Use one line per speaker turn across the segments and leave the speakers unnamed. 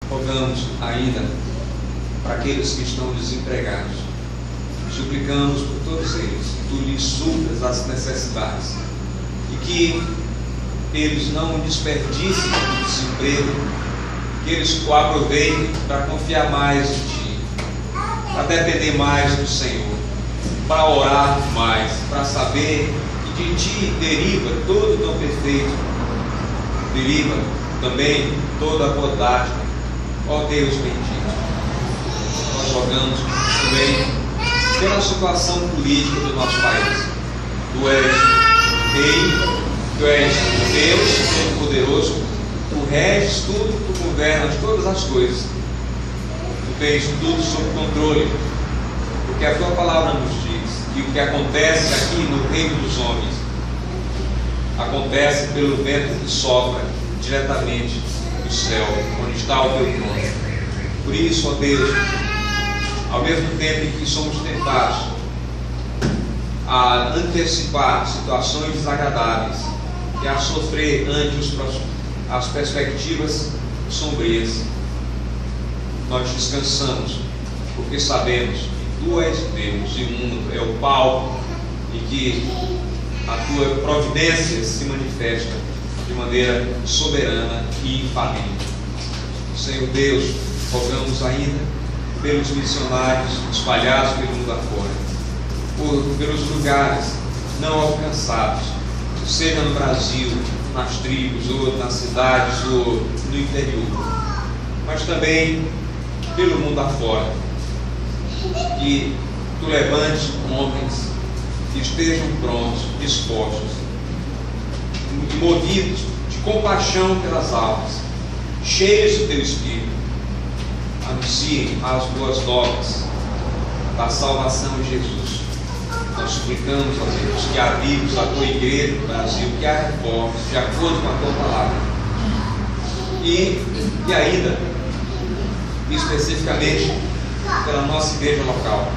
Rogamos ainda para aqueles que estão desempregados. Suplicamos por todos eles, que tu lhes supras as necessidades e que eles não desperdicem o desemprego, que eles o aproveitem para confiar mais em ti, para depender mais do Senhor, para orar mais, para saber que de ti deriva todo o dom perfeito, deriva também toda a boa dádiva. Ó Deus bendito, nós rogamos também pela situação política do nosso país. Tu és Rei, Tu és Deus Todo-Poderoso, Tu reges tudo, Tu governas todas as coisas, Tu tens tudo sob controle, porque a Tua palavra nos diz que o que acontece aqui no reino dos homens acontece pelo vento que sopra diretamente do céu, onde está o Teu trono. Por isso, ó Deus, ao mesmo tempo em que somos tentados a antecipar situações desagradáveis e a sofrer ante as perspectivas sombrias, nós descansamos, porque sabemos que Tu és Deus e o mundo é o palco em que a Tua providência se manifesta de maneira soberana e infalível. Senhor Deus, rogamos ainda pelos missionários espalhados pelo mundo afora, pelos lugares não alcançados, seja no Brasil, nas tribos, ou nas cidades, ou no interior, mas também pelo mundo afora, que Tu levantes homens que estejam prontos, dispostos e movidos de compaixão pelas almas, cheios do Teu Espírito, anunciem as boas novas da salvação em Jesus. Nós suplicamos, ó Deus, que avives a Tua igreja no Brasil, que há reformas de acordo com a Tua palavra. E ainda, especificamente, pela nossa igreja local.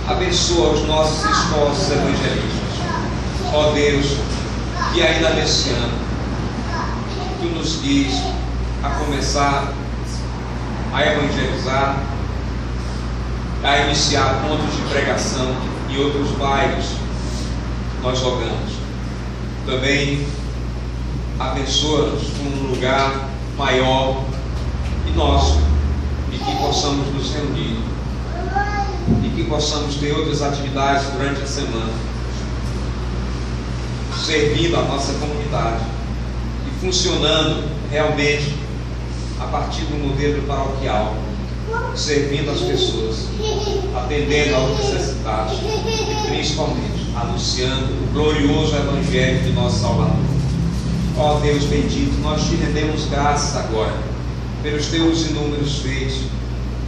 Abençoa os nossos esforços evangelísticos. Ó Deus, que ainda nesse ano Tu nos guies a começar a evangelizar, a iniciar pontos de pregação e outros bairros, nós rogamos. Também abençoa-nos com um lugar maior e nosso, e que possamos nos reunir, e que possamos ter outras atividades durante a semana, servindo a nossa comunidade e funcionando realmente a partir do modelo paroquial, servindo as pessoas, atendendo aos necessitados e principalmente anunciando o glorioso Evangelho de nosso Salvador. Ó Deus bendito, nós Te rendemos graças agora pelos Teus inúmeros feitos,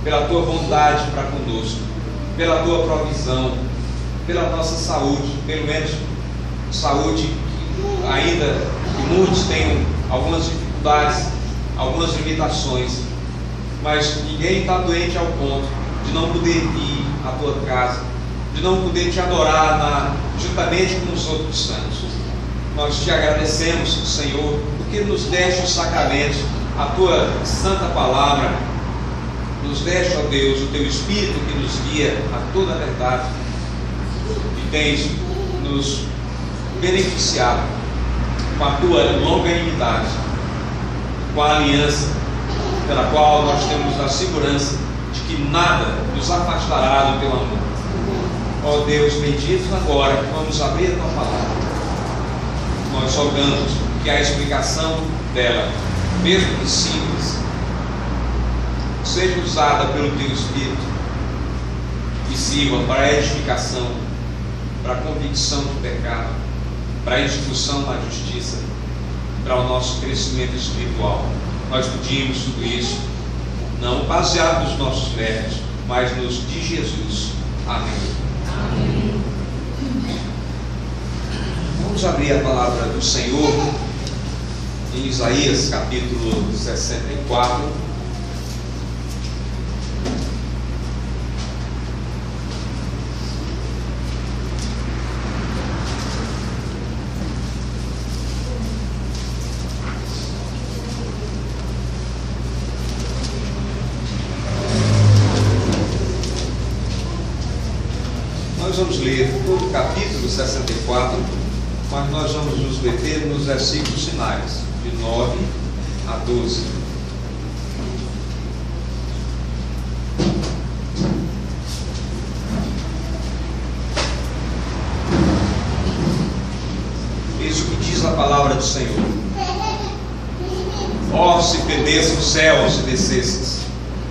pela Tua bondade para conosco, pela Tua provisão, pela nossa saúde, pelo menos saúde que ainda que muitos tenham algumas dificuldades, algumas limitações, mas ninguém está doente ao ponto de não poder vir à Tua casa, de não poder Te adorar juntamente com os outros santos. Nós Te agradecemos, Senhor, porque nos deste os sacramentos, a Tua santa palavra, nos deste, ó Deus, o Teu Espírito que nos guia a toda a verdade, e tens nos beneficiado com a Tua longanimidade, com a aliança pela qual nós temos a segurança de que nada nos afastará do Teu amor. Ó Deus bendito, agora vamos abrir a Tua palavra. Nós rogamos que a explicação dela, mesmo que simples, seja usada pelo Teu Espírito e sirva para a edificação, para a convicção do pecado, para a instrução na justiça, para o nosso crescimento espiritual. Nós pedimos tudo isso, não baseado nos nossos méritos, mas nos de Jesus. Amém. Amém. Vamos abrir a palavra do Senhor em Isaías capítulo 64. nós vamos ler todo o capítulo 64, mas nós vamos nos meter nos versículos finais, de 9 a 12. Eis o que diz a palavra do Senhor: ó, se fendessem os céus e descesses,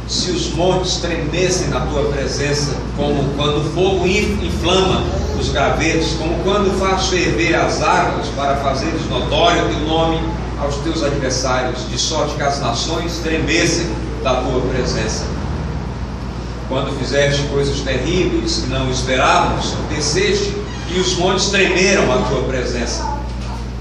se os montes tremessem na tua presença, como quando o fogo inflama os gravetos, como quando faz ferver as águas para fazeres notório o teu nome aos teus adversários, de sorte que as nações tremessem da tua presença. Quando fizeste coisas terríveis que não esperávamos, desceste e os montes tremeram à tua presença.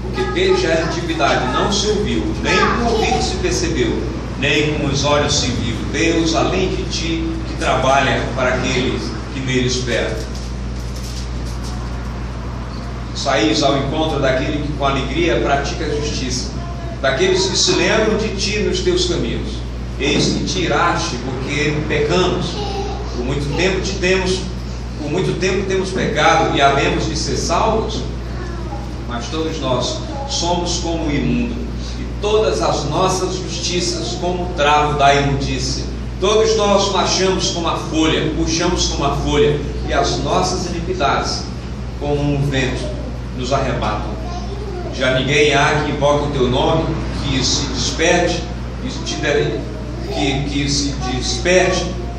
Porque desde a antiguidade não se ouviu, nem com o ouvido se percebeu, nem com os olhos se viu Deus além de ti, que trabalha para aqueles que nele esperam. Saís ao encontro daquele que com alegria pratica a justiça, daqueles que se lembram de ti nos teus caminhos. Eis que te iraste, porque pecamos. Por muito tempo temos pecado e havemos de ser salvos. Mas todos nós somos como o imundo, e todas as nossas justiças como o travo da imundícia. Todos nós marchamos como a folha, puxamos como a folha, e as nossas iniquidades, como um vento, nos arrebatam. Já ninguém há que invoque o teu nome, que se desperte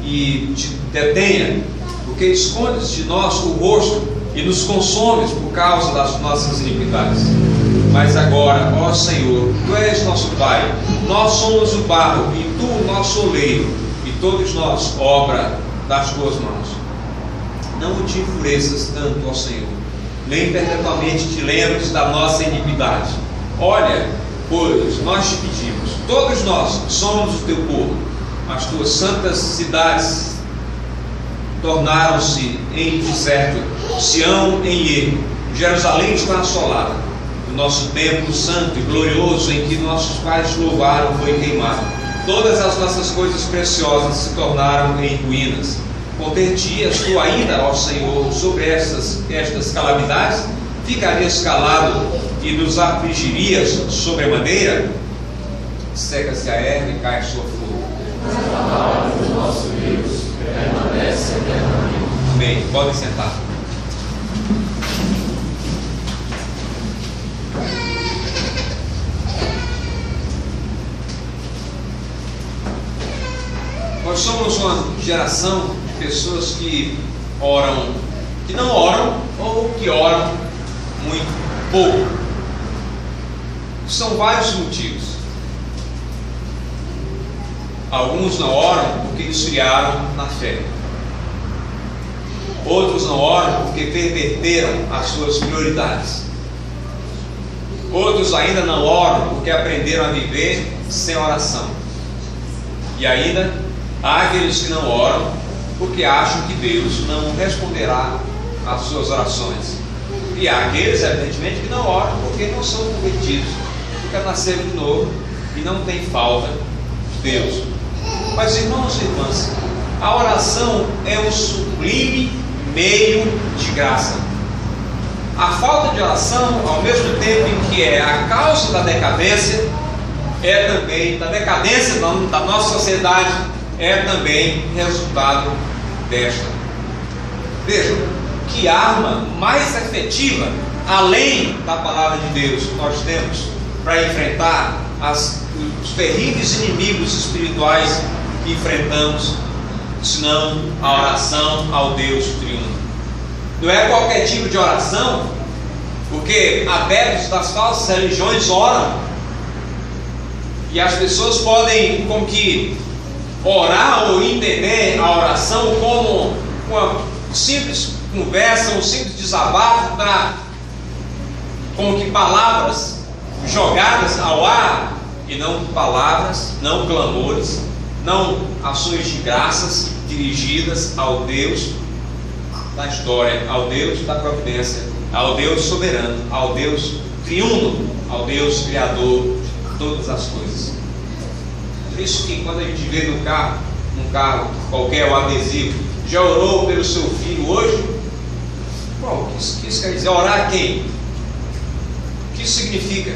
e te detenha, porque escondes de nós o rosto e nos consomes por causa das nossas iniquidades. Mas agora, ó Senhor, Tu és nosso Pai, nós somos o barro e Tu o nosso oleiro, e todos nós obra das Tuas mãos. Não te enfureças tanto, ó Senhor, nem perpetuamente te lembres da nossa iniquidade. Olha, pois nós te pedimos, todos nós somos o Teu povo, as Tuas santas cidades tornaram-se em deserto, Sião em ermo, Jerusalém está assolada. O nosso templo santo e glorioso em que nossos pais louvaram foi queimado. Todas as nossas coisas preciosas se tornaram em ruínas. Conter-te-ias tu ainda, ó Senhor, sobre estas calamidades? Ficarias calado e nos afligirias sobremaneira? Seca-se a erva e cai a sua flor.
Mas a palavra do nosso Deus permanece eternamente.
Amém. Podem sentar. Nós somos uma geração de pessoas que oram, que não oram, ou que oram muito pouco. São vários motivos. Alguns não oram porque esfriaram na fé. Outros não oram porque perverteram as suas prioridades. Outros ainda não oram porque aprenderam a viver sem oração. E ainda há aqueles que não oram porque acham que Deus não responderá às suas orações. E há aqueles, evidentemente, que não oram porque não são convertidos, porque nasceram de novo e não tem falta de Deus. Mas, irmãos e irmãs, a oração é um sublime meio de graça. A falta de oração, ao mesmo tempo em que é a causa da decadência, é também da decadência da nossa sociedade, é também resultado desta. Vejam, que arma mais efetiva, além da palavra de Deus, nós temos para enfrentar os terríveis inimigos espirituais que enfrentamos, senão a oração ao Deus triuno. Não é qualquer tipo de oração, porque adeptos das falsas religiões oram, e as pessoas podem como que orar ou entender a oração como uma simples conversa, um simples desabafo, como que palavras jogadas ao ar, e não palavras, não clamores, não ações de graças dirigidas ao Deus da história, ao Deus da providência, ao Deus soberano, ao Deus triuno, ao Deus criador de todas as coisas. Por isso que quando a gente vê num carro qualquer, um adesivo, já orou pelo seu filho hoje? Bom, o que isso quer dizer? Orar a quem? O que isso significa?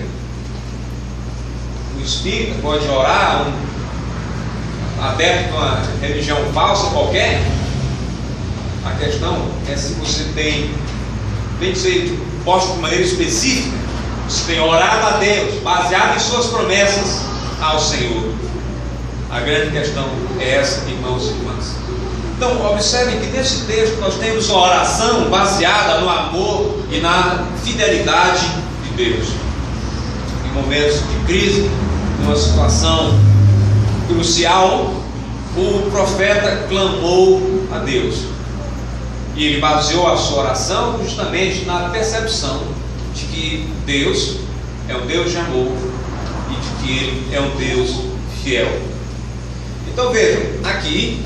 O espírita pode orar adepto a uma religião falsa qualquer? A questão é se você tem que ser posto de maneira específica, você tem orado a Deus, baseado em suas promessas ao Senhor. A grande questão é essa, irmãos e irmãs. Então, observem que nesse texto nós temos uma oração baseada no amor e na fidelidade de Deus. Em momentos de crise, numa situação crucial, o profeta clamou a Deus. E ele baseou a sua oração justamente na percepção de que Deus é um Deus de amor e de que Ele é um Deus fiel. Então vejam, aqui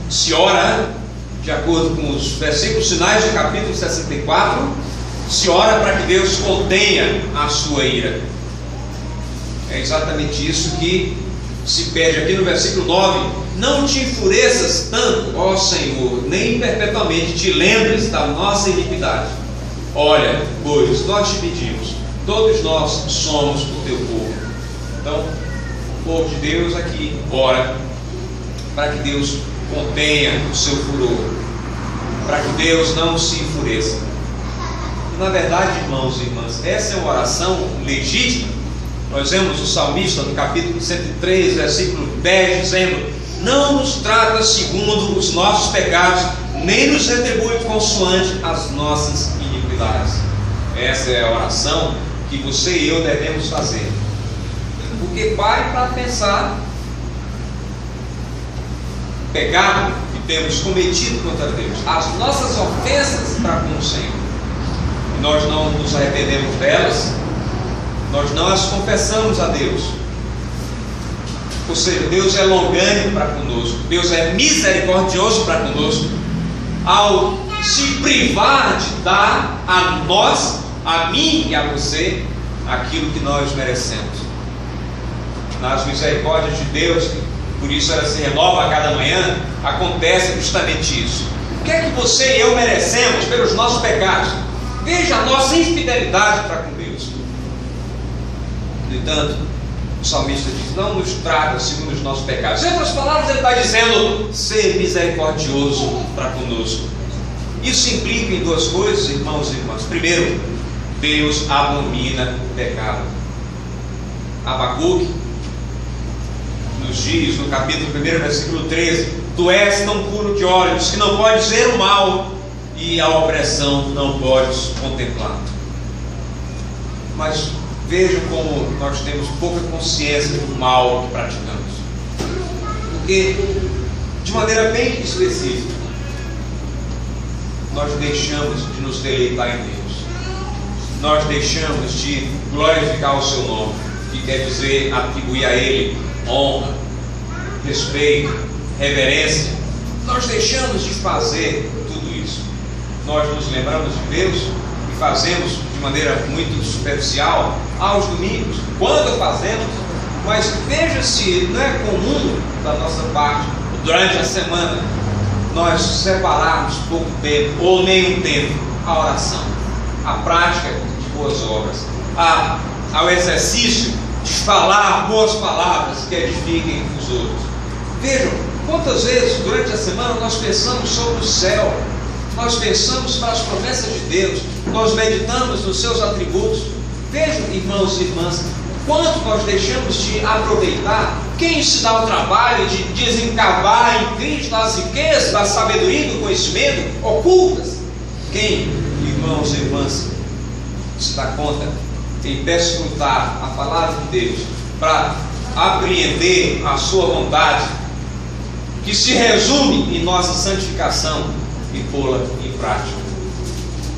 se ora, de acordo com os versículos finais do capítulo 64, se ora para que Deus contenha a sua ira. É exatamente isso que se pede aqui no versículo 9: não te enfureças tanto, ó Senhor, nem perpetuamente te lembres da nossa iniquidade. Olha, pois nós te pedimos, todos nós somos o teu povo. Então, o povo de Deus aqui ora para que Deus contenha o seu furor, para que Deus não se enfureça. E, na verdade, irmãos e irmãs, essa é uma oração legítima. Nós vemos o salmista no capítulo 103, versículo 10, dizendo: não nos trata segundo os nossos pecados, nem nos retribui consoante as nossas iniquidades. Essa é a oração que você e eu devemos fazer. Porque pare para pensar o pecado que temos cometido contra Deus, as nossas ofensas para com o Senhor, e nós não nos arrependemos delas, nós não as confessamos a Deus. Ou seja, Deus é longânimo para conosco, Deus é misericordioso para conosco, ao se privar de dar a nós, a mim e a você, aquilo que nós merecemos. Nas misericórdias de Deus, por isso ela se renova a cada manhã, acontece justamente isso. O que é que você e eu merecemos pelos nossos pecados? Veja a nossa infidelidade para com Deus. No entanto, o salmista diz: não nos trata segundo os nossos pecados. Em outras palavras, ele está dizendo: ser misericordioso para conosco. Isso implica em duas coisas, irmãos e irmãs. Primeiro, Deus abomina o pecado. Abacuque nos diz, no capítulo 1, versículo 13: tu és tão puro de olhos que não podes ver o mal, e a opressão não podes contemplar. Mas vejam como nós temos pouca consciência do mal que praticamos. Porque, de maneira bem específica, nós deixamos de nos deleitar em Deus. Nós deixamos de glorificar o seu nome, que quer dizer atribuir a Ele honra, respeito, reverência. Nós deixamos de fazer tudo isso. Nós nos lembramos de Deus e fazemos de maneira muito superficial aos domingos, quando fazemos, mas veja se não é comum da nossa parte, durante a semana, nós separarmos pouco tempo ou nenhum tempo à oração, à prática de boas obras, ao exercício de falar boas palavras que edifiquem os outros. Vejam quantas vezes durante a semana nós pensamos sobre o céu, nós pensamos para as promessas de Deus, nós meditamos nos seus atributos. Vejam, irmãos e irmãs, quanto nós deixamos de aproveitar quem se dá o trabalho de desencavar em Cristo as riquezas da sabedoria e do conhecimento ocultas. Quem, irmãos e irmãs, se dá conta em perscrutar a palavra de Deus para apreender a sua vontade, que se resume em nossa santificação, e pô-la em prática.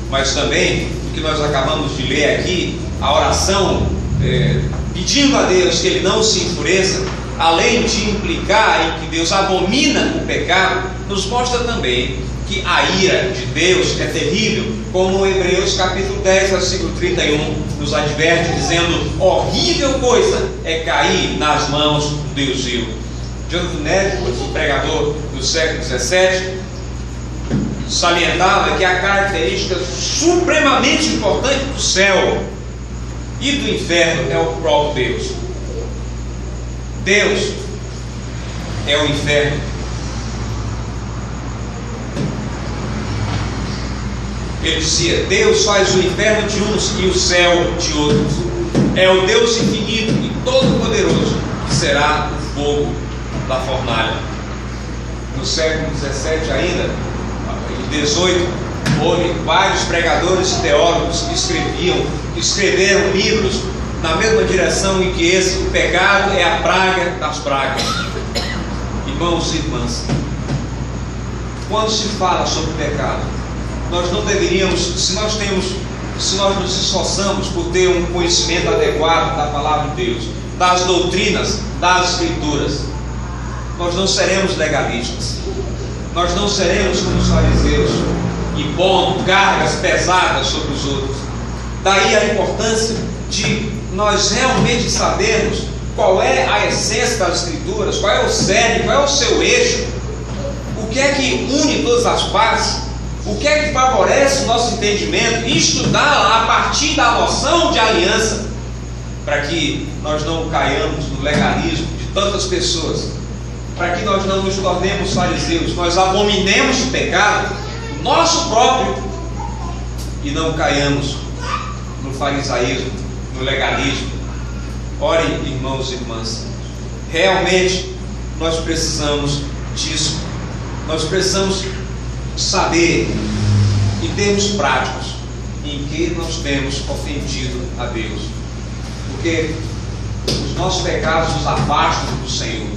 Mas também, o que nós acabamos de ler aqui, a oração pedindo a Deus que Ele não se enfureça, além de implicar em que Deus abomina o pecado, nos mostra também que a ira de Deus é terrível, como Hebreus capítulo 10, versículo 31 nos adverte, dizendo: horrível coisa é cair nas mãos do Deus vivo. Jonathan Edwards, o pregador do século XVII, salientava que a característica supremamente importante do céu e do inferno é o próprio Deus. Deus é o inferno. Ele dizia: Deus faz o inferno de uns e o céu de outros. É o Deus infinito e todo-poderoso que será o fogo da fornalha. No século XVII ainda, em XVIII, houve vários pregadores e teólogos que escreveram livros na mesma direção em que esse: o pecado é a praga das pragas. Irmãos e irmãs, quando se fala sobre pecado, nós não deveríamos, se nós nos esforçamos por ter um conhecimento adequado da palavra de Deus, das doutrinas, das escrituras, nós não seremos legalistas, nós não seremos como os fariseus, impondo cargas pesadas sobre os outros. Daí a importância de nós realmente sabermos qual é a essência das escrituras, qual é o cerne, qual é o seu eixo, o que é que une todas as partes, o que é que favorece o nosso entendimento, e estudá-la a partir da noção de aliança, para que nós não caiamos no legalismo de tantas pessoas, para que nós não nos tornemos fariseus, nós abominemos o pecado, o nosso próprio, e não caiamos no farisaísmo, no legalismo. Orem, irmãos e irmãs, realmente nós precisamos disso. Nós precisamos saber, em termos práticos, em que nós temos ofendido a Deus, porque os nossos pecados nos afastam do Senhor.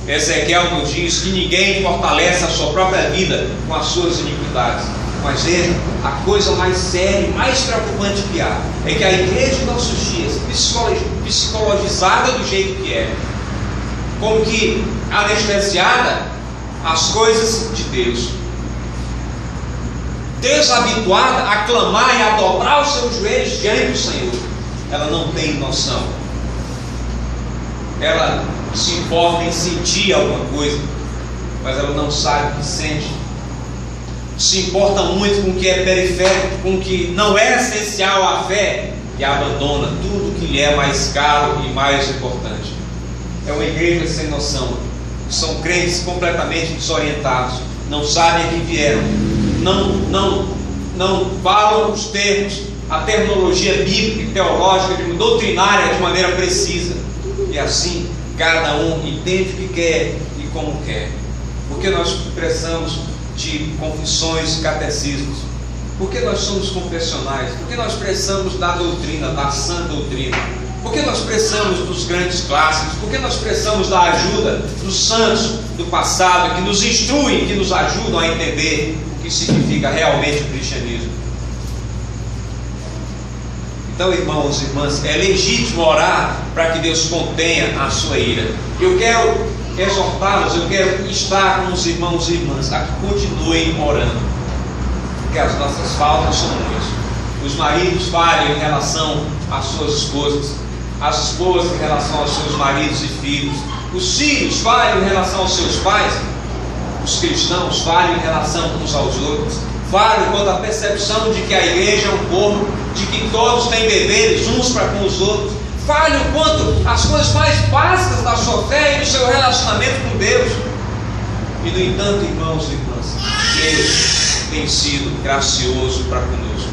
Ezequiel nos diz que ninguém fortalece a sua própria vida com as suas iniquidades. Mas veja, a coisa mais séria e mais preocupante que há é que a igreja de nossos dias, psicologizada do jeito que é, como que anestesiada às coisas de Deus, desabituada a clamar e a dobrar os seus joelhos diante do Senhor, ela não tem noção. Ela se importa em sentir alguma coisa, mas ela não sabe o que sente. Se importa muito com o que é periférico, com o que não é essencial à fé, e abandona tudo que lhe é mais caro e mais importante. É uma igreja sem noção. São crentes completamente desorientados, não sabem a que vieram, não falam os termos, a terminologia bíblica e teológica, doutrinária de maneira precisa, e assim cada um entende o que quer e como quer. Porque nós precisamos de confissões e catecismos, porque nós somos confessionais, porque nós precisamos da doutrina, da sã doutrina, porque nós precisamos dos grandes clássicos, porque nós precisamos da ajuda dos santos do passado, que nos instruem, que nos ajudam a entender o que significa realmente o cristianismo. Então, irmãos e irmãs, é legítimo orar para que Deus contenha a sua ira. Eu quero exortá-los, eu quero estar com os irmãos e irmãs a que continuem orando, porque as nossas faltas são muitas. Os maridos falham em relação às suas esposas, as esposas em relação aos seus maridos e filhos, os filhos falham em relação aos seus pais, os cristãos falham em relação uns aos outros, falham quanto à percepção de que a igreja é um corpo, de que todos têm deveres uns para com os outros, falham quanto às coisas mais básicas da sua fé e do seu relacionamento com Deus. E no entanto, irmãos e irmãs, Deus tem sido gracioso para conosco,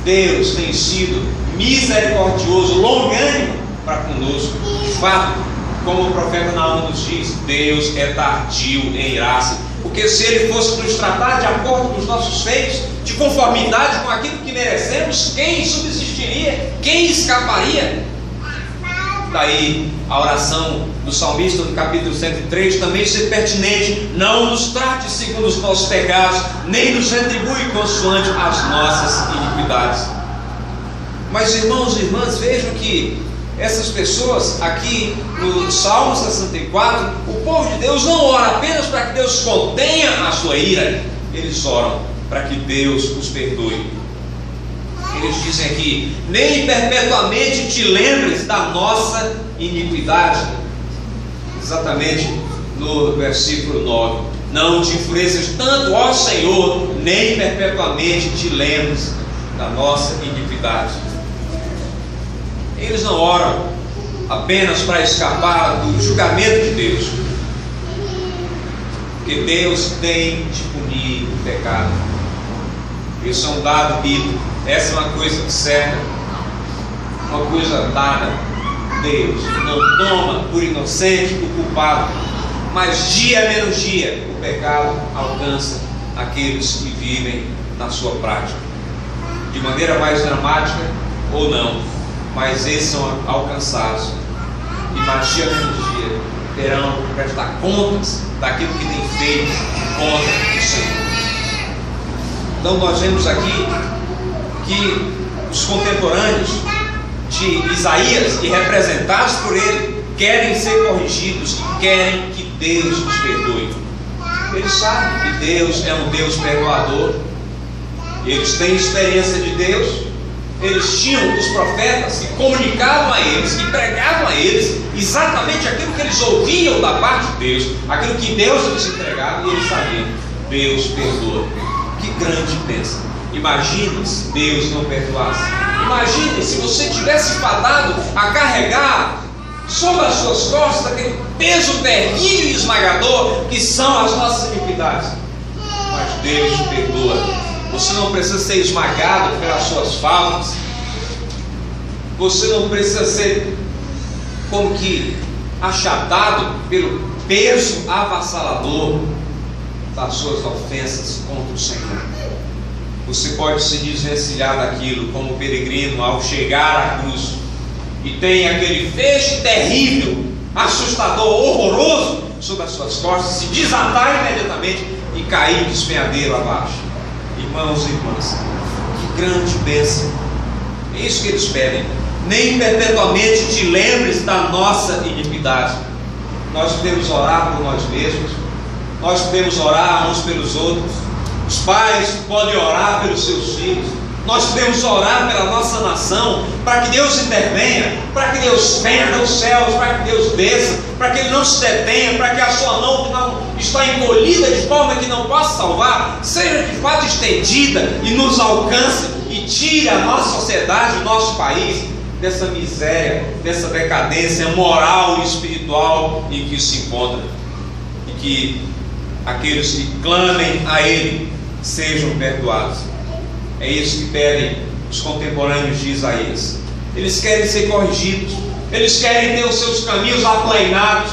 Deus tem sido misericordioso, longânimo para conosco. De fato, como o profeta Naum nos diz, Deus é tardio em irar-se, porque se Ele fosse nos tratar de acordo com os nossos feitos, de conformidade com aquilo que merecemos, quem subsistiria? Quem escaparia? Daí a oração do salmista no capítulo 103 também ser pertinente: não nos trate segundo os nossos pecados, nem nos retribui consoante as nossas iniquidades. Mas, irmãos e irmãs, vejam que essas pessoas aqui no Salmo 64, o povo de Deus não ora apenas para que Deus contenha a sua ira, eles oram para que Deus os perdoe. Eles dizem aqui: nem perpetuamente te lembres da nossa iniquidade. Exatamente no versículo 9: não te enfureças tanto, ó Senhor, nem perpetuamente te lembres da nossa iniquidade. Eles não oram apenas para escapar do julgamento de Deus, porque Deus tem de punir o pecado. Isso é um dado bíblico. Essa é uma coisa certa, uma coisa dada. Deus não toma por inocente o culpado, mas dia menos dia o pecado alcança aqueles que vivem na sua prática, de maneira mais dramática ou não, mas eles são alcançados e mais dia menos dia terão que prestar contas daquilo que tem feito contra o Senhor. Então nós vemos aqui que os contemporâneos de Isaías, e representados por ele, querem ser corrigidos e querem que Deus os perdoe. Eles sabem que Deus é um Deus perdoador, eles têm experiência de Deus, eles tinham os profetas que comunicavam a eles, que pregavam a eles exatamente aquilo que eles ouviam da parte de Deus, aquilo que Deus lhes entregava, e eles sabiam: Deus perdoa. Que grande bênção! Imagine se Deus não perdoasse. Imagine se você tivesse fadado a carregar sobre as suas costas aquele peso terrível e esmagador que são as nossas iniquidades. Mas Deus te perdoa. Você não precisa ser esmagado pelas suas faltas. Você não precisa ser como que achatado pelo peso avassalador das suas ofensas contra o Senhor. Você pode se desvencilhar daquilo como peregrino ao chegar à cruz, e tem aquele feixe terrível, assustador, horroroso sobre as suas costas, se desatar imediatamente e cair de despenhadeiro abaixo. Irmãos e irmãs, que grande bênção! É isso que eles pedem. Nem perpetuamente te lembres da nossa iniquidade. Nós podemos orar por nós mesmos, nós podemos orar uns pelos outros, os pais podem orar pelos seus filhos, nós podemos orar pela nossa nação, para que Deus intervenha, para que Deus fenda os céus, para que Deus desça, para que Ele não se detenha, para que a sua mão que não está encolhida de forma que não possa salvar, seja de fato estendida e nos alcance e tire a nossa sociedade, o nosso país, dessa miséria, dessa decadência moral e espiritual em que se encontra, e que aqueles que clamem a Ele sejam perdoados. É isso que pedem os contemporâneos de Isaías. Eles querem ser corrigidos, eles querem ter os seus caminhos aplainados,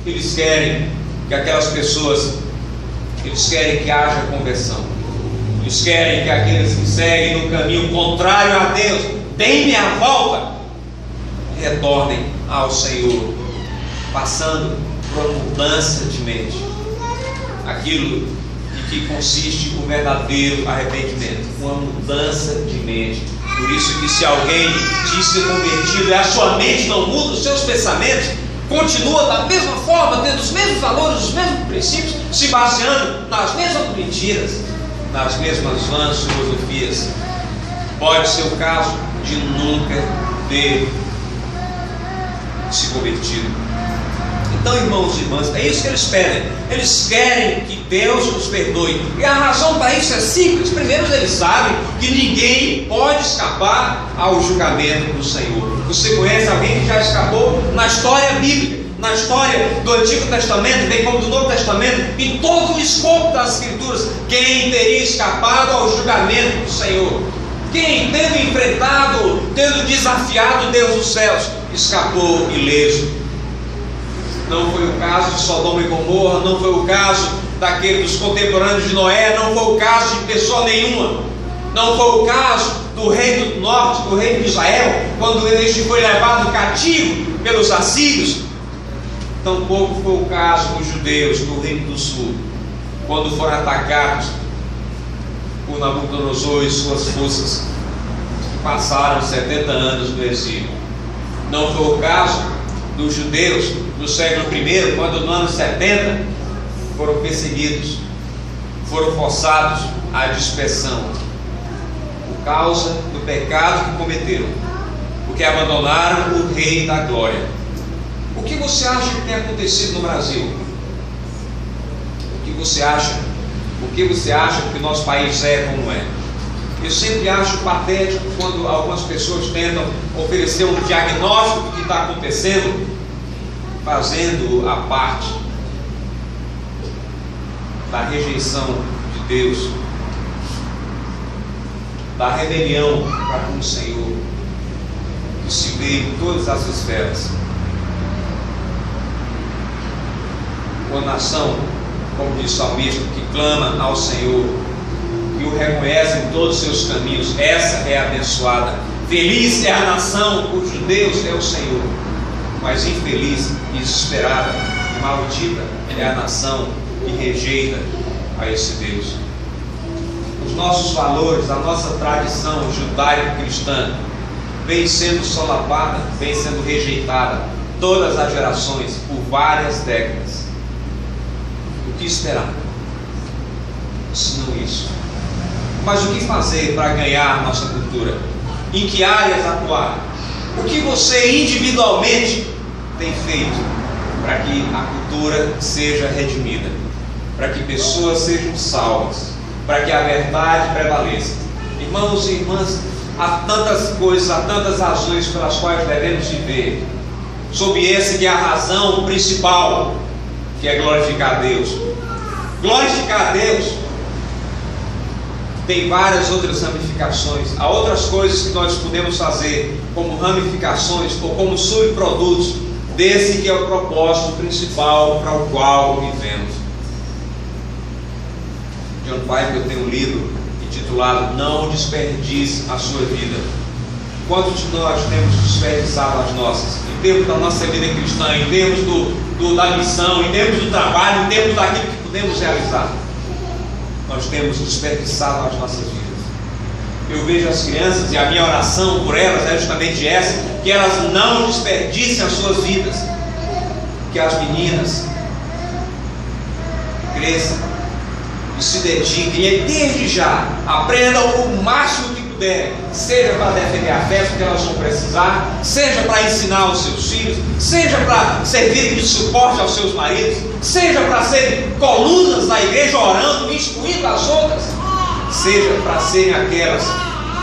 eles querem que aquelas pessoas, eles querem que haja conversão, eles querem que aqueles que seguem no caminho contrário a Deus deem a volta, retornem ao Senhor, passando por uma mudança de mente, aquilo em que consiste o verdadeiro arrependimento, uma mudança de mente. Por isso que se alguém diz ser convertido e a sua mente não muda, os seus pensamentos continua da mesma forma, tendo os mesmos valores, os mesmos princípios, se baseando nas mesmas mentiras, nas mesmas vãs filosofias, pode ser o caso de nunca ter se convertido. Então, irmãos e irmãs, é isso que eles pedem. Eles querem que Deus os perdoe. E a razão para isso é simples. Primeiro, eles sabem que ninguém pode escapar ao julgamento do Senhor. Você conhece alguém que já escapou na história bíblica, na história do Antigo Testamento, bem como do Novo Testamento, em todo o escopo das Escrituras? Quem teria escapado ao julgamento do Senhor? Quem, tendo enfrentado, tendo desafiado Deus dos céus, escapou ileso? Não foi o caso de Sodoma e Gomorra, não foi o caso dos contemporâneos de Noé, não foi o caso de pessoa nenhuma, não foi o caso do reino do norte, do reino de Israel, quando este foi levado cativo pelos assírios. Tampouco foi o caso dos judeus do reino do sul, quando foram atacados por Nabucodonosor e suas forças, que passaram 70 anos no exílio. Não foi o caso dos judeus do século I, quando no ano 70 foram perseguidos, foram forçados à dispersão, por causa do pecado que cometeram, porque abandonaram o Rei da Glória. O que você acha que tem acontecido no Brasil? O que você acha Por que você acha que o nosso país é como é? Eu sempre acho patético quando algumas pessoas tentam oferecer um diagnóstico do que está acontecendo, fazendo a parte da rejeição de Deus, da rebelião para com o Senhor, que se vê em todas as esferas. Uma nação, como diz o salmista, que clama ao Senhor, que o reconhece em todos os seus caminhos, essa é abençoada. Feliz é a nação cujo Deus é o Senhor, mas infeliz e desesperada e maldita é a nação que rejeita a esse Deus. Os nossos valores, a nossa tradição judaico-cristã vem sendo solapada, vem sendo rejeitada todas as gerações por várias décadas. O que esperar? Se não isso. Mas o que fazer para ganhar nossa cultura? Em que áreas atuar? O que você individualmente tem feito para que a cultura seja redimida? Para que pessoas sejam salvas? Para que a verdade prevaleça? Irmãos e irmãs, há tantas coisas, há tantas razões pelas quais devemos viver, sob essa que é a razão principal, que é glorificar a Deus. Glorificar a Deus tem várias outras ramificações. Há outras coisas que nós podemos fazer como ramificações ou como subprodutos desse que é o propósito principal para o qual vivemos. John Piper tem um livro intitulado Não Desperdice a Sua Vida. Quantos de nós temos desperdiçado as nossas? Em termos da nossa vida cristã, em termos da missão, em termos do trabalho, em termos daquilo que podemos realizar. Nós temos desperdiçado as nossas vidas. Eu vejo as crianças e a minha oração por elas é justamente essa, que elas não desperdicem as suas vidas, que as meninas cresçam e se dediquem e desde já aprendam o máximo que puderem, seja para defender a fé, porque elas vão precisar, seja para ensinar aos seus filhos, seja para servir de suporte aos seus maridos, seja para serem colunas na igreja orando, instruindo as outras, seja para serem aquelas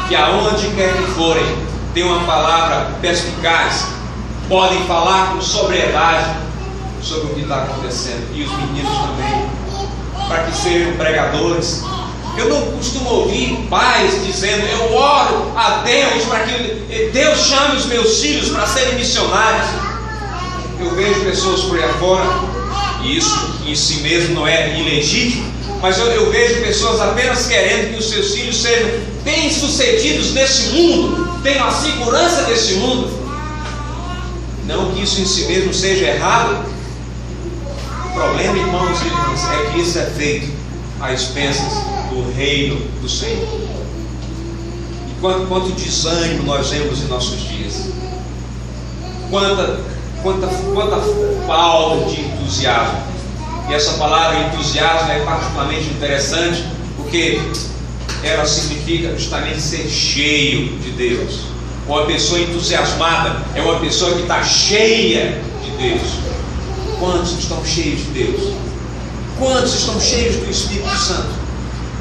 que aonde quer que forem, têm uma palavra perspicaz, podem falar com sobriedade sobre o que está acontecendo, e os meninos também, para que sejam pregadores. Eu não costumo ouvir pais dizendo: eu oro a Deus para que Deus chame os meus filhos para serem missionários. Eu vejo pessoas por aí afora, e isso em si mesmo não é ilegítimo, mas eu vejo pessoas apenas querendo que os seus filhos sejam bem-sucedidos nesse mundo, tenham a segurança desse mundo. Não que isso em si mesmo seja errado. O problema, irmãos e irmãs, é que isso é feito às expensas do reino do Senhor. E quanto desânimo nós vemos em nossos dias, quanta falta de entusiasmo. E essa palavra entusiasmo é particularmente interessante, porque ela significa justamente ser cheio de Deus. Uma pessoa entusiasmada é uma pessoa que está cheia de Deus. Quantos estão cheios de Deus? Quantos estão cheios do Espírito Santo?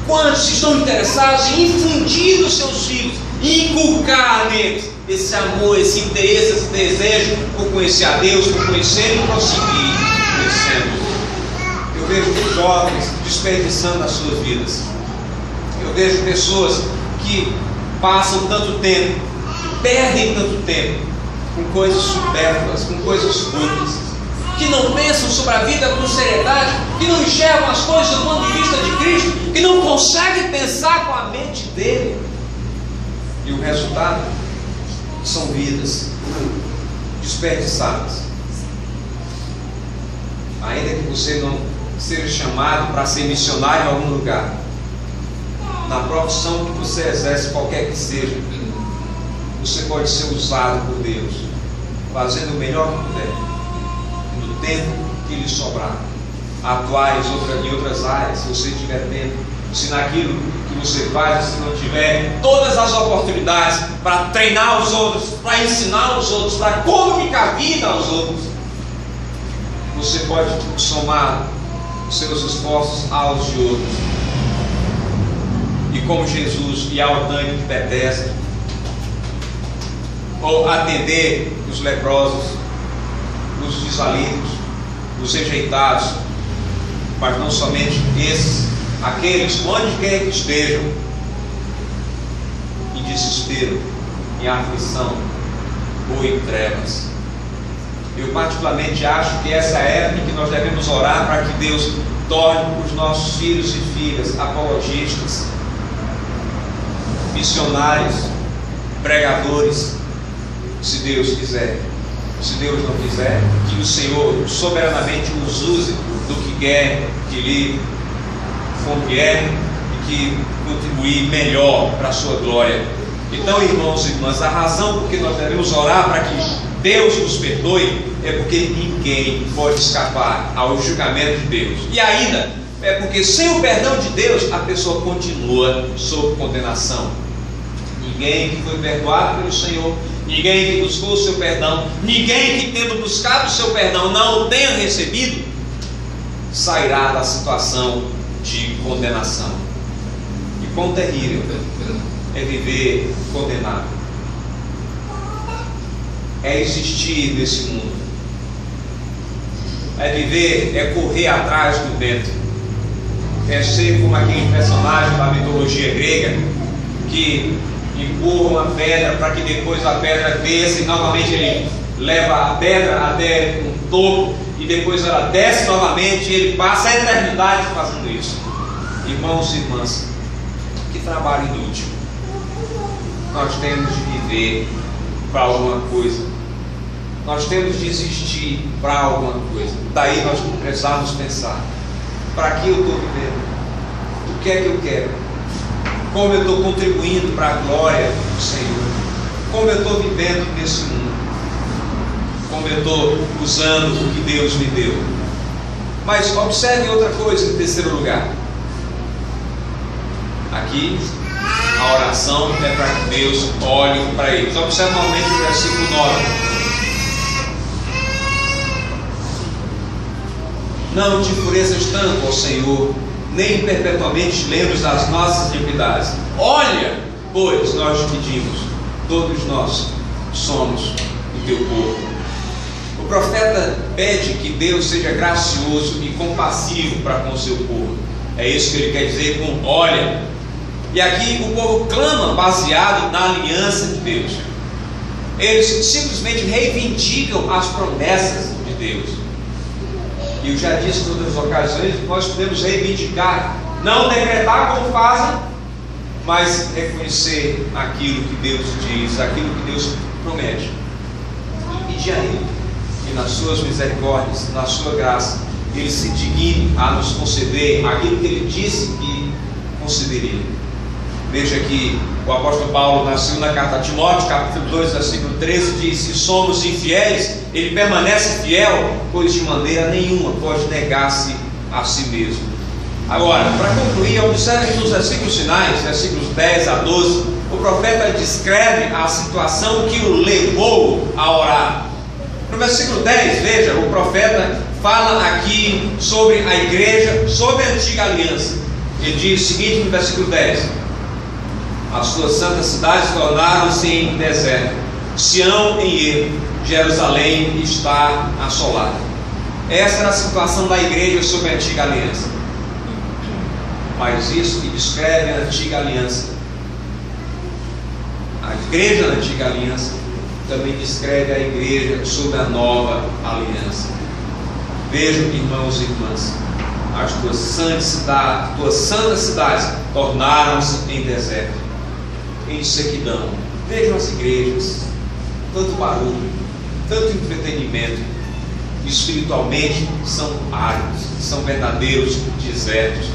Quantos estão interessados em infundir nos seus filhos, em inculcar neles esse amor, esse interesse, esse desejo por conhecer a Deus, por conhecer e prosseguir conhecendo? Eu vejo jovens desperdiçando as suas vidas. Eu vejo pessoas que passam tanto tempo, que perdem tanto tempo com coisas supérfluas, com coisas fúteis, que não pensam sobre a vida com seriedade, que não enxergam as coisas do ponto de vista de Cristo, que não conseguem pensar com a mente dele. E o resultado são vidas desperdiçadas. Ainda que você não seja chamado para ser missionário em algum lugar, na profissão que você exerce, qualquer que seja, você pode ser usado por Deus, fazendo o melhor que puder, no tempo que lhe sobrar, atuar em outras áreas, se você tiver tempo, se naquilo que você faz, se não tiver todas as oportunidades para treinar os outros, para ensinar os outros, para comunicar vida aos outros, você pode somar os seus esforços aos de outros e como Jesus ir ao tanque de Betesda, ou atender os leprosos, os desvalidos, os rejeitados, mas não somente esses, aqueles onde quer que estejam, em desespero, em aflição ou em trevas. Eu particularmente acho que essa é a época em que nós devemos orar para que Deus torne os nossos filhos e filhas apologistas, missionários, pregadores, se Deus quiser. Se Deus não quiser, que o Senhor soberanamente os use do que quer, que lhe convier e que contribuir melhor para a sua glória. Então, irmãos e irmãs, a razão por que nós devemos orar para que Deus nos perdoe é porque ninguém pode escapar ao julgamento de Deus. E ainda, é porque sem o perdão de Deus, a pessoa continua sob condenação. Ninguém que foi perdoado pelo Senhor, ninguém que buscou o seu perdão, ninguém que tendo buscado o seu perdão não o tenha recebido, sairá da situação de condenação. E quão terrível é viver condenado, é existir nesse mundo, é viver, é correr atrás do vento, é ser como aquele personagem da mitologia grega que empurra uma pedra para que depois a pedra desça e novamente ele leva a pedra até um topo e depois ela desce novamente e ele passa a eternidade fazendo isso. Irmãos e irmãs, que trabalho inútil. Nós temos de viver para alguma coisa, nós temos de existir para alguma coisa. Daí nós precisamos pensar: para que eu estou vivendo? O que é que eu quero? Como eu estou contribuindo para a glória do Senhor? Como eu estou vivendo nesse mundo? Como eu estou usando o que Deus me deu? Mas observe outra coisa em terceiro lugar. Aqui a oração é para que Deus olhe para eles. Observe novamente o versículo 9. Não te enfureças tanto, ó Senhor, nem perpetuamente lembres das nossas iniquidades. Olha, pois nós te pedimos, todos nós somos o teu povo. O profeta pede que Deus seja gracioso e compassivo para com o seu povo. É isso que ele quer dizer com olha. E aqui o povo clama baseado na aliança de Deus. Eles simplesmente reivindicam as promessas de Deus. E eu já disse em outras ocasiões que nós podemos reivindicar, não decretar como fazem, mas reconhecer aquilo que Deus diz, aquilo que Deus promete, e pedir a Ele que nas suas misericórdias, na sua graça, Ele se digne a nos conceder aquilo que Ele disse que concederia. Veja que o apóstolo Paulo, na segunda carta a Timóteo, capítulo 2, versículo 13, diz: se somos infiéis, ele permanece fiel, pois de maneira nenhuma pode negar-se a si mesmo. Agora, para concluir, observe nos versículos finais, versículos 10 a 12, o profeta descreve a situação que o levou a orar. No versículo 10, veja, o profeta fala aqui sobre a igreja, sobre a antiga aliança. Ele diz o seguinte no versículo 10: as suas santas cidades tornaram-se em deserto, Sião em ermo, Jerusalém está assolada. Essa era a situação da igreja sob a antiga aliança. Mas isso que descreve a antiga aliança, a igreja da antiga aliança, também descreve a igreja sob a nova aliança. Vejam, irmãos e irmãs, as tuas santas cidades tornaram-se em deserto, em sequidão. Vejam as igrejas, tanto barulho, tanto entretenimento, espiritualmente são áridos, são verdadeiros desertos,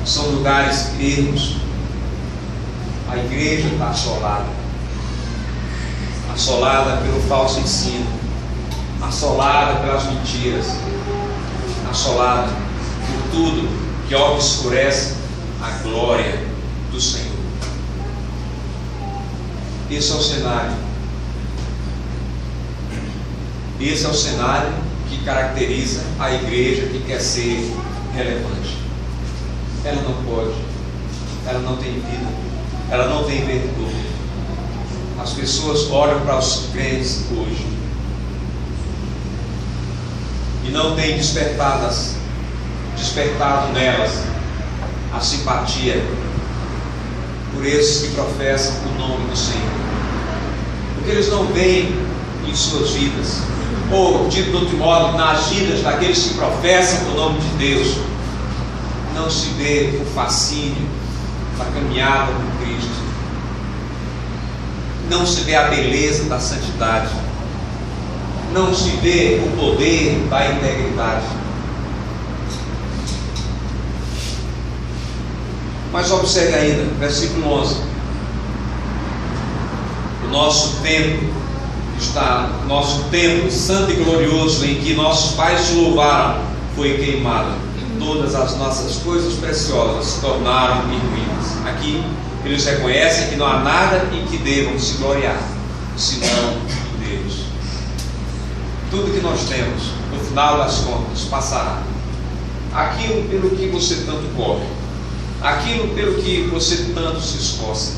são lugares ermos. A igreja está assolada pelo falso ensino, assolada pelas mentiras, assolada por tudo que obscurece a glória do Senhor. Esse é o cenário. Esse é o cenário que caracteriza a igreja que quer ser relevante. ela não pode, ela não tem vida, ela não tem perdão. As pessoas olham para os crentes hoje e não têm despertado nelas a simpatia por esses que professam o nome do Senhor, porque eles não veem em suas vidas, ou dito de outro modo, nas vidas daqueles que professam o nome de Deus, não se vê o fascínio da caminhada com Cristo, não se vê a beleza da santidade, não se vê o poder da integridade. Mas observe ainda, versículo 11. O nosso templo santo e glorioso, em que nossos pais te louvaram, foi queimado, e todas as nossas coisas preciosas se tornaram em ruínas. Aqui eles reconhecem que não há nada em que devam se gloriar, senão em Deus. Tudo que nós temos, no final das contas, passará. Aquilo pelo que você tanto corre, aquilo pelo que você tanto se esforça,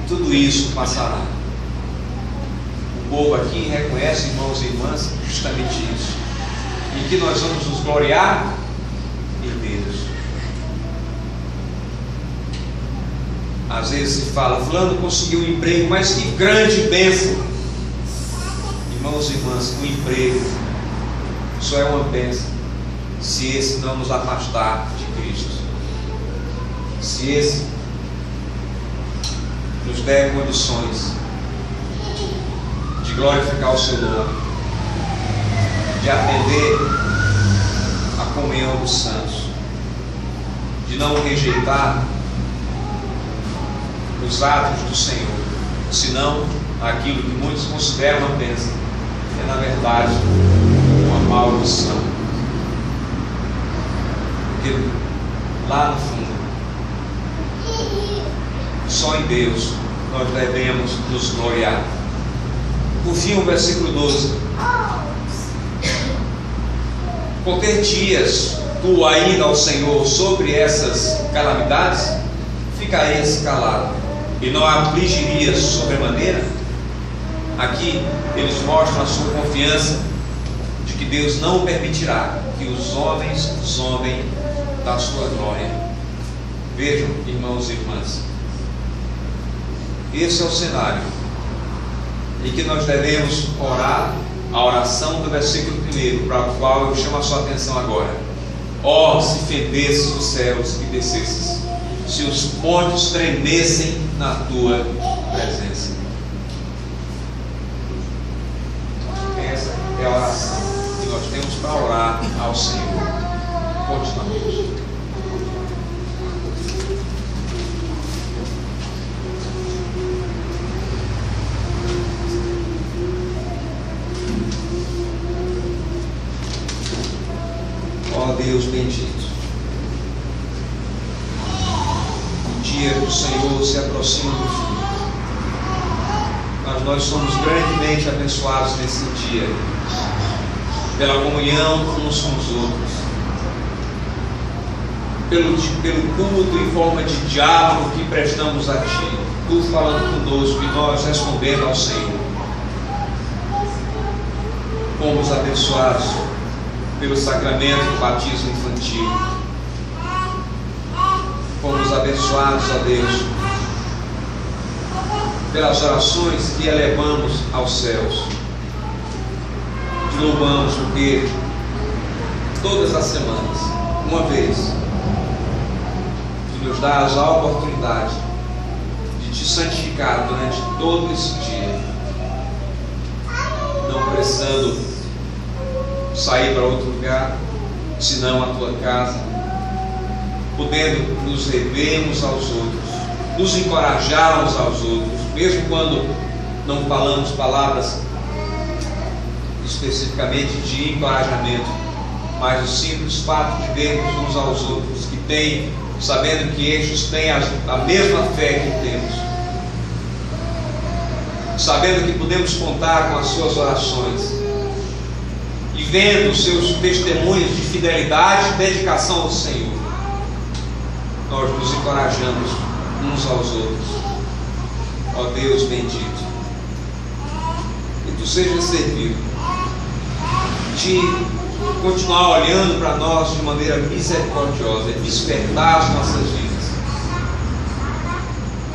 tudo isso passará. O povo aqui reconhece, irmãos e irmãs, justamente isso, em que nós vamos nos gloriar em Deus. Às vezes se fala, fulano conseguiu um emprego, mas que grande bênção. Irmãos e irmãs, o emprego só é uma bênção se esse não nos afastar de Cristo, se esse nos der condições de glorificar o seu nome, de atender a comunhão dos santos, de não rejeitar os atos do Senhor, senão aquilo que muitos consideram uma bênção é na verdade uma maldição, porque lá no fundo só em Deus nós devemos nos gloriar. Por fim, o versículo 12: conter-te-ias tu ainda ao Senhor sobre essas calamidades? Ficarias calado e não afligirias sobremaneira? Aqui eles mostram a sua confiança de que Deus não permitirá que os homens zombem da sua glória. Vejam, irmãos e irmãs, esse é o cenário em que nós devemos orar a oração do versículo 1, para o qual eu chamo a sua atenção agora. Ó, se fendesses os céus e descesses, se os montes tremessem na tua presença. Essa é a oração que nós temos para orar ao Senhor continuamente. Ó Deus bendito, o dia do Senhor se aproxima do fim, mas nós somos grandemente abençoados nesse dia, pela comunhão uns com os outros, pelo culto em forma de diálogo que prestamos a Ti, Tu falando conosco e nós respondendo ao Senhor. Fomos abençoados pelo sacramento do batismo infantil. Fomos abençoados, ó Deus, pelas orações que elevamos aos céus. Te louvamos porque todas as semanas, uma vez, Tu nos dás a oportunidade de Te santificar durante todo esse dia, não precisando sair para outro lugar, senão a Tua casa, podendo nos rever uns aos outros, nos encorajar uns aos outros, mesmo quando não falamos palavras especificamente de encorajamento, mas o simples fato de vermos uns aos outros que têm, sabendo que estes têm a mesma fé que temos, sabendo que podemos contar com as suas orações, e vendo os seus testemunhos de fidelidade e dedicação ao Senhor, nós nos encorajamos uns aos outros. Ó Deus bendito, que Tu sejas servido de continuar olhando para nós de maneira misericordiosa e despertar as nossas vidas,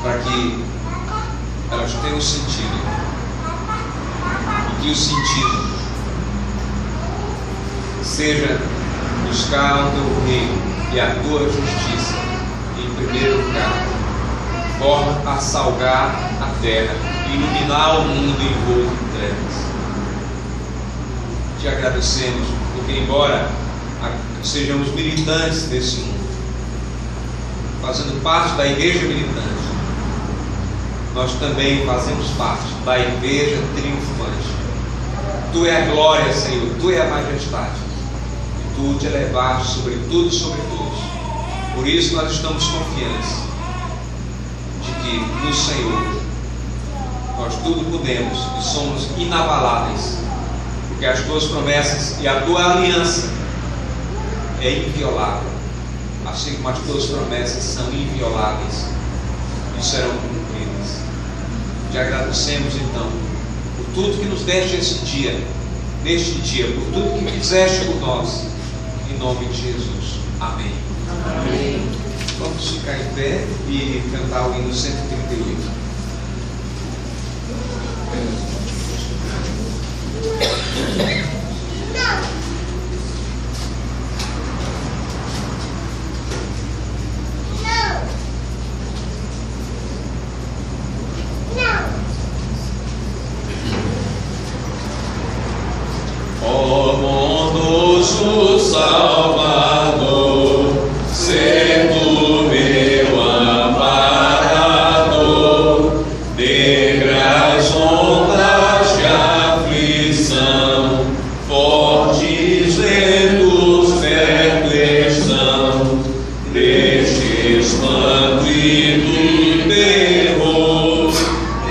para que elas tenham sentido, e que o sentido seja buscar o Teu reino e a Tua justiça em primeiro lugar, de forma a salgar a terra, iluminar o mundo envolto em trevas. Te agradecemos, porque embora sejamos militantes desse mundo, fazendo parte da igreja militante, nós também fazemos parte da igreja triunfante. Tu é a glória, Senhor, Tu é a majestade, e Tu te elevaste sobre tudo e sobre todos. Por isso nós estamos confiantes de que no Senhor nós tudo podemos e somos inabaláveis, porque as Tuas promessas e a Tua aliança é inviolável, assim como as Tuas promessas são invioláveis e serão cumpridas. Te agradecemos então por tudo que nos deste neste dia, por tudo que fizeste por nós, em nome de Jesus. Amém.
Amém.
Vamos ficar em pé e cantar o hino 138.
Ó bondoso Salvador, sê Tu meu amparador, negras ondas de aflição, fortes ventos perto estão, deste espanto e do terror,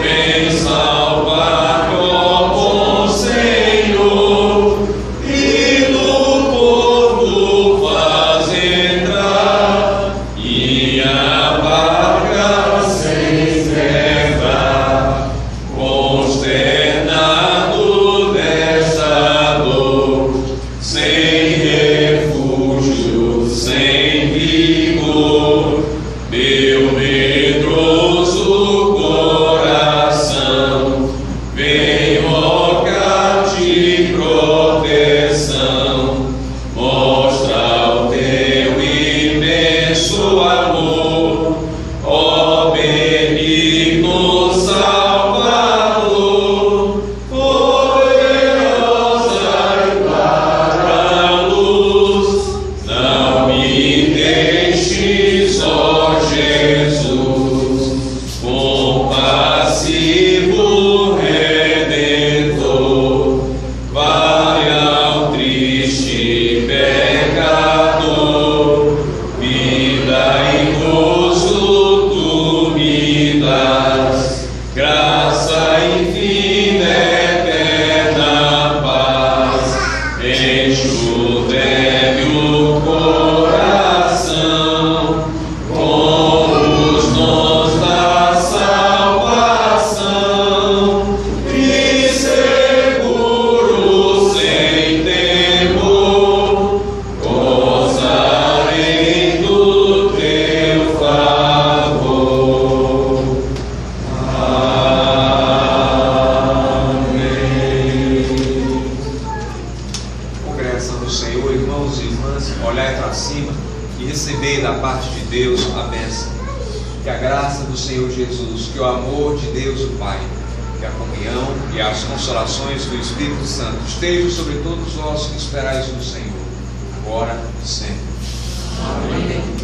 vem salvar, ó bom Senhor, e no porto faz entrar, e a barca sem treva, consternado dessa dor, sem refúgio, sem vigor, meu medroso coração vem rogar de proteção, mostra o Teu imenso amor, ó benigno Salvador, poderosa e clara luz, não me deixes, ó Jesus, compassivo Redentor, vai ao triste pecador, vida e gozo Tu me dás, graça infinita, eterna paz, enche o débil coração com os dons da salvação, e seguro sem temor gozarei do Teu favor. Amém.
Congregação do Senhor, irmãos e irmãs, olhai para cima e recebei da parte de Deus a bênção. Que a graça do Senhor Jesus, que o amor de Deus o Pai, que a comunhão e as consolações do Espírito Santo estejam sobre todos vós que esperais no Senhor, agora e sempre.
Amém.